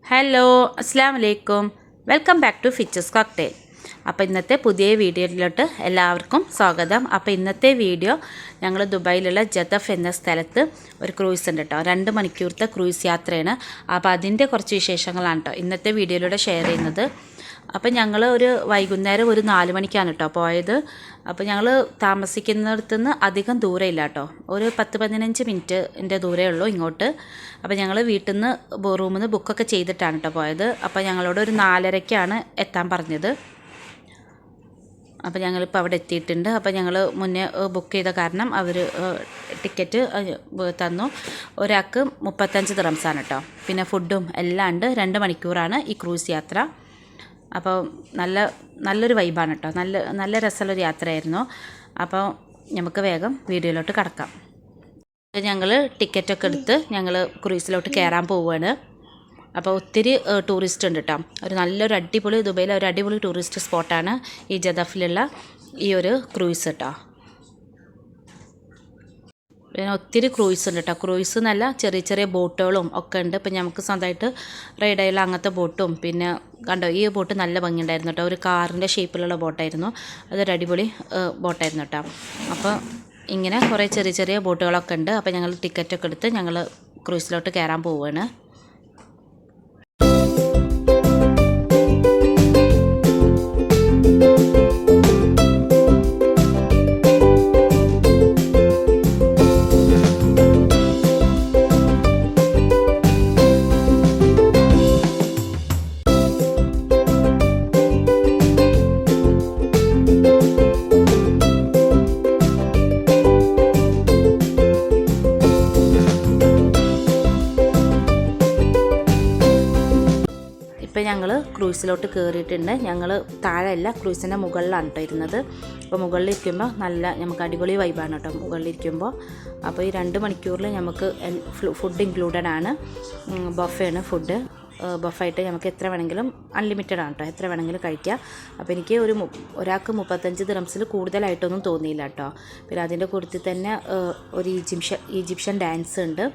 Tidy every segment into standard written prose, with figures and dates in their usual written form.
Hello അസ്സാം വലൈക്കും welcome back to ഫിച്ചസ് cocktail. അപ്പോൾ ഇന്നത്തെ പുതിയ വീഡിയോയിലോട്ട് എല്ലാവർക്കും സ്വാഗതം. അപ്പോൾ ഇന്നത്തെ വീഡിയോ ഞങ്ങൾ ദുബായിലുള്ള ജദഫ് എന്ന സ്ഥലത്ത് ഒരു ക്രൂയിസ് ഉണ്ട് കേട്ടോ. 2 മണിക്കൂറത്തെ ക്രൂയിസ് യാത്രയാണ്. അപ്പോൾ അതിൻ്റെ കുറച്ച് വിശേഷങ്ങളാണ് കേട്ടോ ഇന്നത്തെ വീഡിയോയിലൂടെ ഷെയർ ചെയ്യുന്നത്. അപ്പോൾ ഞങ്ങൾ ഒരു വൈകുന്നേരം ഒരു 4 മണിക്കാണ് കേട്ടോ പോയത്. അപ്പോൾ ഞങ്ങൾ താമസിക്കുന്നിടത്തു നിന്ന് അധികം ദൂരമില്ല കേട്ടോ, ഒരു 10-15 മിനിറ്റിൻ്റെ ദൂരമേ ഉള്ളൂ ഇങ്ങോട്ട്. അപ്പോൾ ഞങ്ങൾ വീട്ടിൽ നിന്ന് റൂമിൽ നിന്ന് ബുക്കൊക്കെ ചെയ്തിട്ടാണ് കേട്ടോ പോയത്. അപ്പോൾ ഞങ്ങളോട് ഒരു 4:30ക്കാണ് എത്താൻ പറഞ്ഞത്. അപ്പോൾ ഞങ്ങളിപ്പോൾ അവിടെ എത്തിയിട്ടുണ്ട്. അപ്പോൾ ഞങ്ങൾ മുന്നേ ബുക്ക് ചെയ്ത കാരണം അവർ ടിക്കറ്റ് തന്നു. ഒരാൾക്ക് 35 ദിറംസാണ് കേട്ടോ. പിന്നെ ഫുഡും എല്ലാം ഉണ്ട്. 2 മണിക്കൂറാണ് ഈ ക്രൂസ് യാത്ര. അപ്പോൾ നല്ലൊരു വൈബാണ് കേട്ടോ, നല്ല രസമുള്ളൊരു യാത്രയായിരുന്നു. അപ്പോൾ നമുക്ക് വേഗം വീഡിയോയിലോട്ട് കടക്കാം. ഞങ്ങൾ ടിക്കറ്റൊക്കെ എടുത്ത് ഞങ്ങൾ ക്രൂസിലോട്ട് കയറാൻ പോവുകയാണ്. അപ്പോൾ ഒത്തിരി ടൂറിസ്റ്റ് ഉണ്ട് കേട്ടോ. ദുബൈയിലെ ഒരു അടിപൊളി ടൂറിസ്റ്റ് സ്പോട്ടാണ് ഈ ജദഫിലുള്ള ഈ ഒരു ക്രൂയിസ് കേട്ടോ. പിന്നെ ഒത്തിരി ക്രൂയിസ് ഉണ്ട് കേട്ടോ. ക്രൂയിസ് എന്നല്ല, ചെറിയ ചെറിയ ബോട്ടുകളും ഒക്കെ ഉണ്ട്. ഇപ്പം നമുക്ക് സ്വന്തമായിട്ട് റൈഡ് ചെയ്യാനുള്ള അങ്ങനത്തെ ബോട്ടും, പിന്നെ കണ്ടോ ഈ ബോട്ട് നല്ല ഭംഗിയുണ്ടായിരുന്നു കേട്ടോ. ഒരു കാറിൻ്റെ ഷേപ്പിലുള്ള ബോട്ടായിരുന്നു. അതൊരു അടിപൊളി ബോട്ടായിരുന്നു കേട്ടോ. അപ്പോൾ ഇങ്ങനെ കുറേ ചെറിയ ചെറിയ ബോട്ടുകളൊക്കെ ഉണ്ട്. അപ്പോൾ ഞങ്ങൾ ടിക്കറ്റൊക്കെ എടുത്ത് ഞങ്ങൾ ക്രൂസിലോട്ട് കയറാൻ പോവുകയാണ്. ഇപ്പോൾ ഞങ്ങൾ ക്രൂസിലോട്ട് കയറിയിട്ടുണ്ട്. ഞങ്ങൾ താഴെയല്ല, ക്രൂസിൻ്റെ മുകളിലാണ് കേട്ടോ ഇരുന്നത്. അപ്പോൾ മുകളിലിരിക്കുമ്പോൾ നമുക്ക് അടിപൊളി വൈബാണ് കേട്ടോ മുകളിലിരിക്കുമ്പോൾ. അപ്പോൾ ഈ 2 മണിക്കൂറിൽ നമുക്ക് ഫുഡ് ഇൻക്ലൂഡഡ് ആണ്. ബൊഫയാണ് ഫുഡ്. ബൊഫായിട്ട് നമുക്ക് എത്ര വേണമെങ്കിലും അൺലിമിറ്റഡ് ആണ് കേട്ടോ, എത്ര വേണമെങ്കിലും കഴിക്കാം. അപ്പോൾ എനിക്ക് ഒരാൾക്ക് 35 ദിറംസിൽ കൂടുതലായിട്ടൊന്നും തോന്നിയില്ല കേട്ടോ. പിന്നെ അതിൻ്റെ കൂട്ടത്തിൽ തന്നെ ഒരു ഈജിപ്ഷ്യൻ ഡാൻസ് ഉണ്ട്.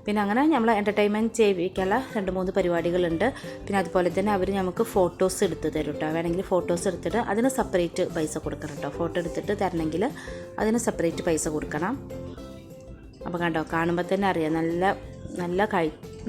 പിന്നെ അങ്ങനെ നമ്മൾ എൻ്റർടൈൻമെൻറ്റ് ചെയ്യിക്കാനുള്ള 2-3 പരിപാടികളുണ്ട്. പിന്നെ അതുപോലെ തന്നെ അവർ നമുക്ക് ഫോട്ടോസ് എടുത്ത് തരും കേട്ടോ. വേണമെങ്കിൽ ഫോട്ടോസ് എടുത്തിട്ട് അതിന് സെപ്പറേറ്റ് പൈസ കൊടുക്കണം കേട്ടോ. ഫോട്ടോ എടുത്തിട്ട് തരണമെങ്കിൽ അതിന് സെപ്പറേറ്റ് പൈസ കൊടുക്കണം. അപ്പോൾ കണ്ടോ, കാണുമ്പോൾ തന്നെ അറിയാം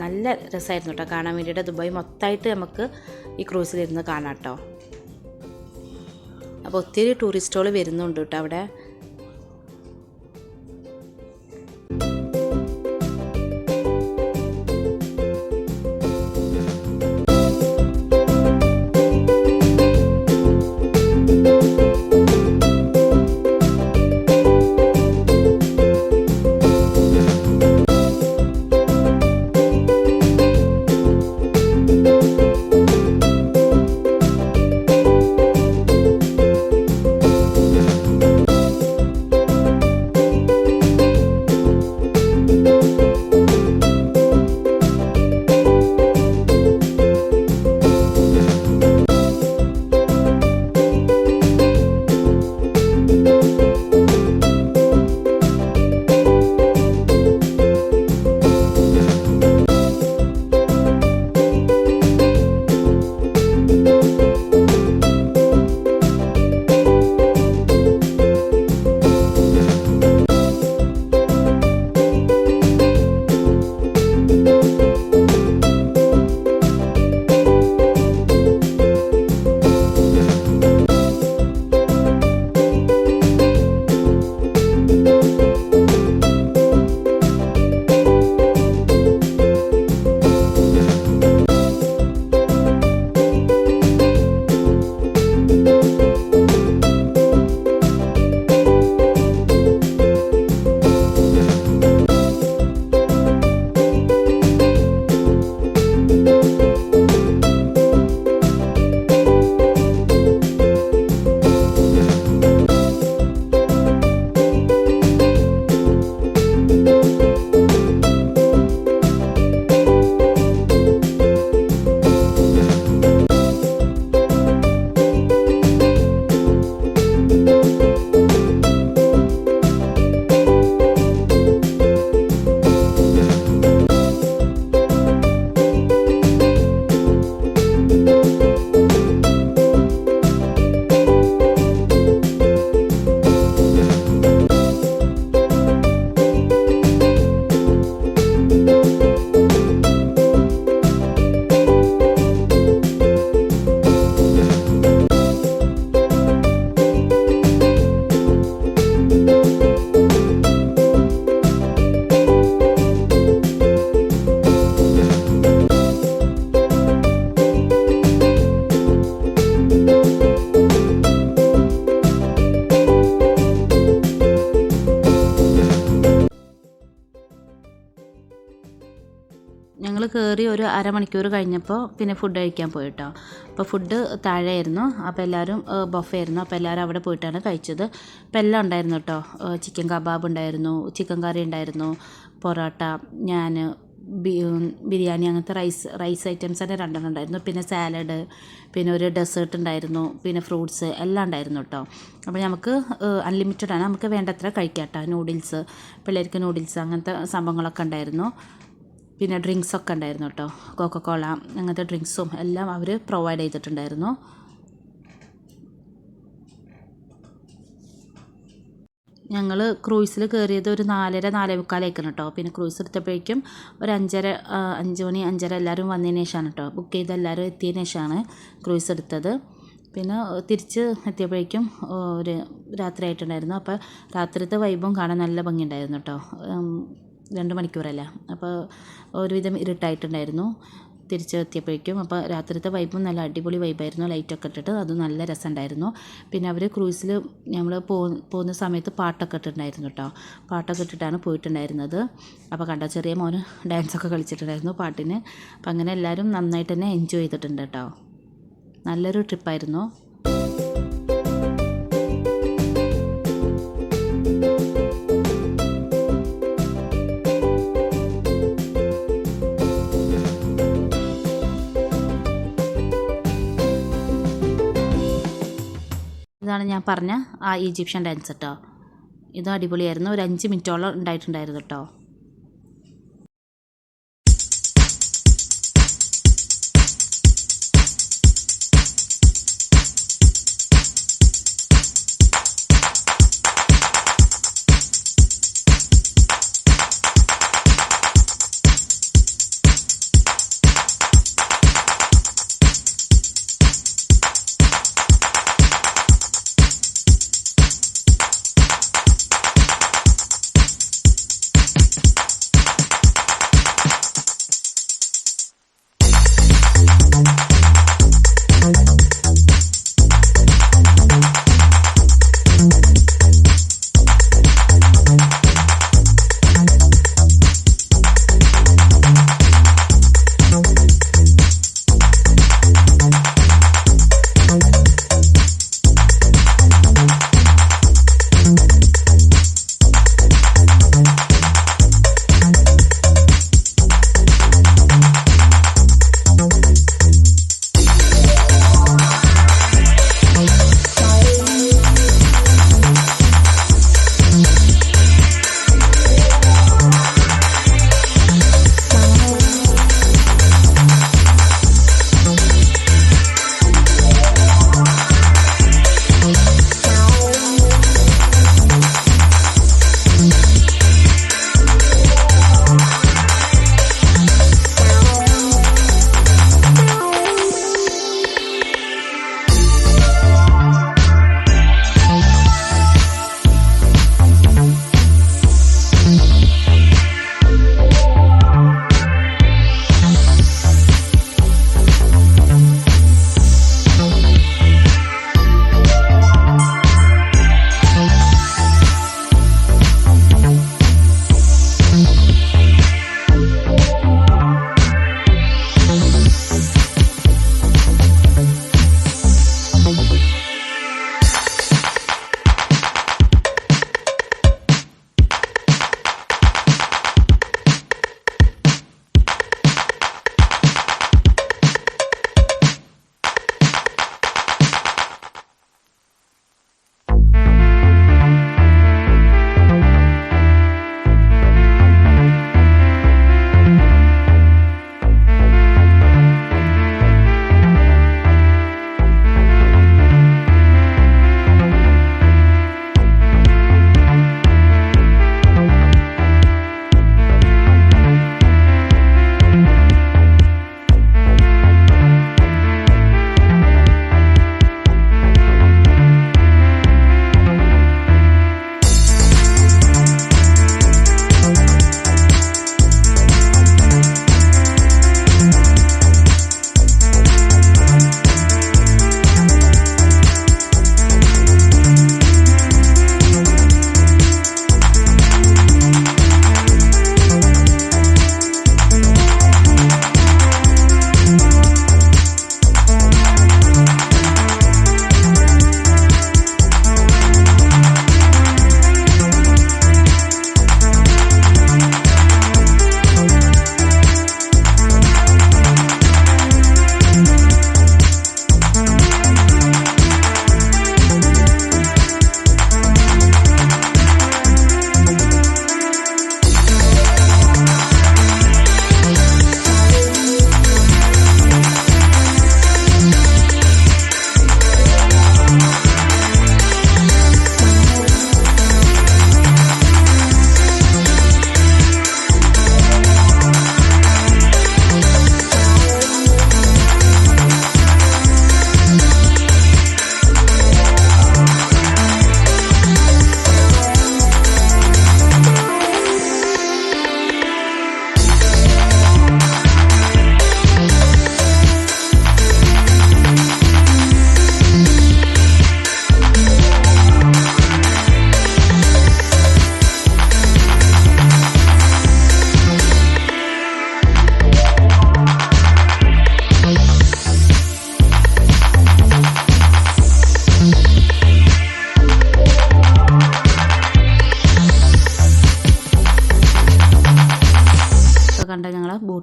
നല്ല രസമായിരുന്നു കേട്ടോ കാണാൻ വേണ്ടിയിട്ട്. ദുബായ് മൊത്തമായിട്ട് നമുക്ക് ഈ ക്രൂസിലിരുന്ന് കാണാം കേട്ടോ. അപ്പോൾ ഒത്തിരി ടൂറിസ്റ്റുകൾ വരുന്നുണ്ട് കേട്ടോ അവിടെ. കയറി ഒരു അരമണിക്കൂർ കഴിഞ്ഞപ്പോൾ പിന്നെ ഫുഡ് കഴിക്കാൻ പോയിട്ടോ. അപ്പോൾ ഫുഡ് താഴെയായിരുന്നു. അപ്പോൾ എല്ലാവരും ബൊഫേ ആയിരുന്നു. അപ്പോൾ എല്ലാവരും അവിടെ പോയിട്ടാണ് കഴിച്ചത്. അപ്പോൾ എല്ലാം ഉണ്ടായിരുന്നു കേട്ടോ. ചിക്കൻ കബാബ് ഉണ്ടായിരുന്നു, ചിക്കൻ കറി ഉണ്ടായിരുന്നു, പൊറോട്ട, ഞാൻ ബിരിയാണി, അങ്ങനത്തെ റൈസ് ഐറ്റംസ് തന്നെ 2 ഉണ്ടായിരുന്നു. പിന്നെ സാലഡ്, പിന്നെ ഒരു ഡെസേർട്ട് ഉണ്ടായിരുന്നു, പിന്നെ ഫ്രൂട്ട്സ് എല്ലാം ഉണ്ടായിരുന്നു കേട്ടോ. അപ്പോൾ നമുക്ക് അൺലിമിറ്റഡ് ആണ്, നമുക്ക് വേണ്ടത്ര കഴിക്കാം കേട്ടോ. നൂഡിൽസ്, പിള്ളേർക്ക് നൂഡിൽസ് അങ്ങനത്തെ സംഭവങ്ങളൊക്കെ ഉണ്ടായിരുന്നു. പിന്നെ ഡ്രിങ്ക്സൊക്കെ ഉണ്ടായിരുന്നു കേട്ടോ. കോക്കക്കോള അങ്ങനത്തെ ഡ്രിങ്ക്സും എല്ലാം അവർ പ്രൊവൈഡ് ചെയ്തിട്ടുണ്ടായിരുന്നു. ഞങ്ങൾ ക്രൂയിസിൽ കയറിയത് ഒരു 4:45 കേട്ടോ. പിന്നെ ക്രൂയിസ് എടുത്തപ്പോഴേക്കും ഒരു 5 മണി 5:30 എല്ലാവരും വന്നതിന് ശേഷമാണ് കേട്ടോ, ബുക്ക് ചെയ്ത് എല്ലാവരും എത്തിയതിന് ശേഷമാണ് ക്രൂയിസ് എടുത്തത്. പിന്നെ തിരിച്ച് എത്തിയപ്പോഴേക്കും ഒരു രാത്രി ആയിട്ടുണ്ടായിരുന്നു. അപ്പോൾ രാത്രിത്തെ വൈബും കാണാൻ നല്ല ഭംഗിയുണ്ടായിരുന്നു കേട്ടോ. 2 മണിക്കൂറല്ല, അപ്പോൾ ഒരുവിധം ഇരുട്ടായിട്ടുണ്ടായിരുന്നു തിരിച്ചെത്തിയപ്പോഴേക്കും. അപ്പോൾ രാത്രിത്തെ വൈബും നല്ല അടിപൊളി വൈബായിരുന്നു, ലൈറ്റൊക്കെ ഇട്ടിട്ട് അത് നല്ല രസമുണ്ടായിരുന്നു. പിന്നെ അവർ ക്രൂസിൽ നമ്മൾ പോകുന്ന സമയത്ത് പാട്ടൊക്കെ ഇട്ടിട്ടുണ്ടായിരുന്നു കേട്ടോ. പാട്ടൊക്കെ ഇട്ടിട്ടാണ് പോയിട്ടുണ്ടായിരുന്നത്. അപ്പോൾ കണ്ടോ, ചെറിയ മോന് ഡാൻസൊക്കെ കളിച്ചിട്ടുണ്ടായിരുന്നു പാട്ടിന്. അപ്പം അങ്ങനെ എല്ലാവരും നന്നായിട്ട് തന്നെ എൻജോയ് ചെയ്തിട്ടുണ്ട് കേട്ടോ. നല്ലൊരു ട്രിപ്പായിരുന്നു. ഇതാണ് ഞാൻ പറഞ്ഞ ആ ഈജിപ്ഷ്യൻ ഡാൻസ് കേട്ടോ. ഇത് അടിപൊളിയായിരുന്നു. ഒരു 5 മിനിറ്റോളം ഉണ്ടായിട്ടുണ്ടായിരുന്നു കേട്ടോ.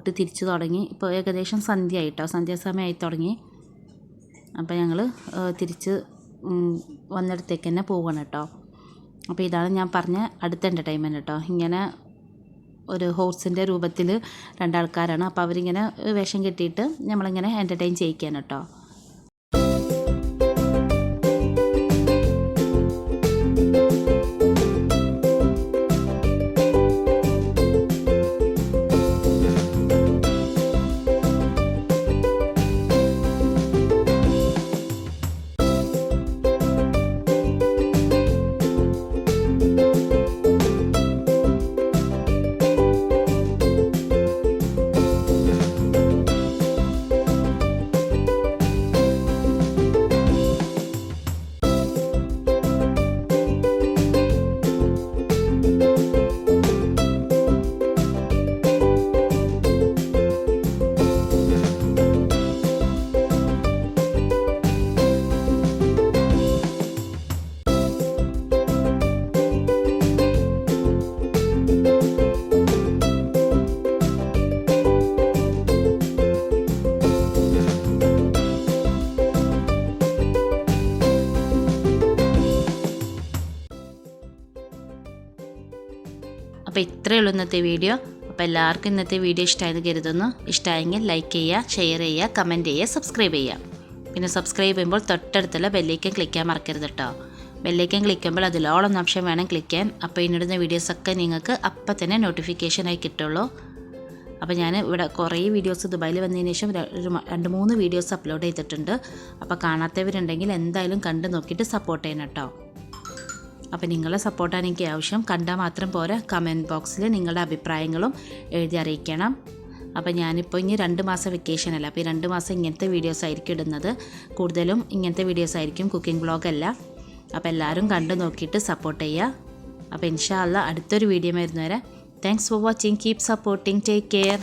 ബോട്ട് തിരിച്ചു തുടങ്ങി. ഇപ്പോൾ ഏകദേശം സന്ധ്യ ആയിട്ടോ, സന്ധ്യാസമയമായി തുടങ്ങി. അപ്പോൾ ഞങ്ങൾ തിരിച്ച് വന്നിടത്തേക്ക് തന്നെ പോവുകയാണ് കേട്ടോ. അപ്പോൾ ഇതാണ് ഞാൻ പറഞ്ഞ അടുത്ത എൻ്റർടൈൻമെൻറ്റ് കേട്ടോ. ഇങ്ങനെ ഒരു ഹോഴ്സിൻ്റെ രൂപത്തിൽ രണ്ടാൾക്കാരാണ്. അപ്പോൾ അവരിങ്ങനെ വേഷം കെട്ടിയിട്ട് നമ്മളിങ്ങനെ എൻ്റർടൈൻ ചെയ്യിക്കാൻ കേട്ടോ. അപ്പോൾ ഇത്രയേ ഉള്ളൂ ഇന്നത്തെ വീഡിയോ. അപ്പോൾ എല്ലാവർക്കും ഇന്നത്തെ വീഡിയോ ഇഷ്ടമായെന്ന് കരുതുന്നു. ഇഷ്ടമായെങ്കിൽ ലൈക്ക് ചെയ്യുക, ഷെയർ ചെയ്യുക, കമൻറ്റ് ചെയ്യുക, സബ്സ്ക്രൈബ് ചെയ്യുക. പിന്നെ സബ്സ്ക്രൈബ് ചെയ്യുമ്പോൾ തൊട്ടടുത്തുള്ള ബെല്ലൈക്കൻ ക്ലിക്ക് ചെയ്യാൻ മറക്കരുത് കേട്ടോ. ബെല്ലൈക്കൻ ക്ലിക്ക് ചെയ്യുമ്പോൾ അതിലോളം ഓപ്ഷൻ വേണം ക്ലിക്ക് ചെയ്യാൻ. അപ്പോൾ ഇന്നിടുന്ന വീഡിയോസൊക്കെ നിങ്ങൾക്ക് അപ്പം തന്നെ നോട്ടിഫിക്കേഷനായി കിട്ടുള്ളൂ. അപ്പോൾ ഞാൻ ഇവിടെ കുറേ വീഡിയോസ് ദുബായിൽ വന്നതിന് ശേഷം 2-3 വീഡിയോസ് അപ്ലോഡ് ചെയ്തിട്ടുണ്ട്. അപ്പോൾ കാണാത്തവരുണ്ടെങ്കിൽ എന്തായാലും കണ്ട് നോക്കിയിട്ട് സപ്പോർട്ട് ചെയ്യണം കേട്ടോ. അപ്പോൾ നിങ്ങളെ സപ്പോർട്ടാണ് എനിക്ക് ആവശ്യം. കണ്ടാൽ മാത്രം പോരാ, കമൻറ്റ് ബോക്സിൽ നിങ്ങളുടെ അഭിപ്രായങ്ങളും എഴുതി അറിയിക്കണം. അപ്പോൾ ഞാനിപ്പോൾ ഇനി 2 മാസം വെക്കേഷൻ അല്ല. അപ്പോൾ ഈ 2 മാസം ഇങ്ങനത്തെ വീഡിയോസ് ആയിരിക്കും ഇടുന്നത്. കൂടുതലും ഇങ്ങനത്തെ വീഡിയോസ് ആയിരിക്കും, കുക്കിംഗ് വ്ളോഗല്ല. അപ്പോൾ എല്ലാവരും കണ്ടു നോക്കിയിട്ട് സപ്പോർട്ട് ചെയ്യുക. അപ്പോൾ ഇൻഷാ അല്ലാഹ് അടുത്തൊരു വീഡിയോ വരുന്നവരെ thanks for watching. Keep supporting. Take care.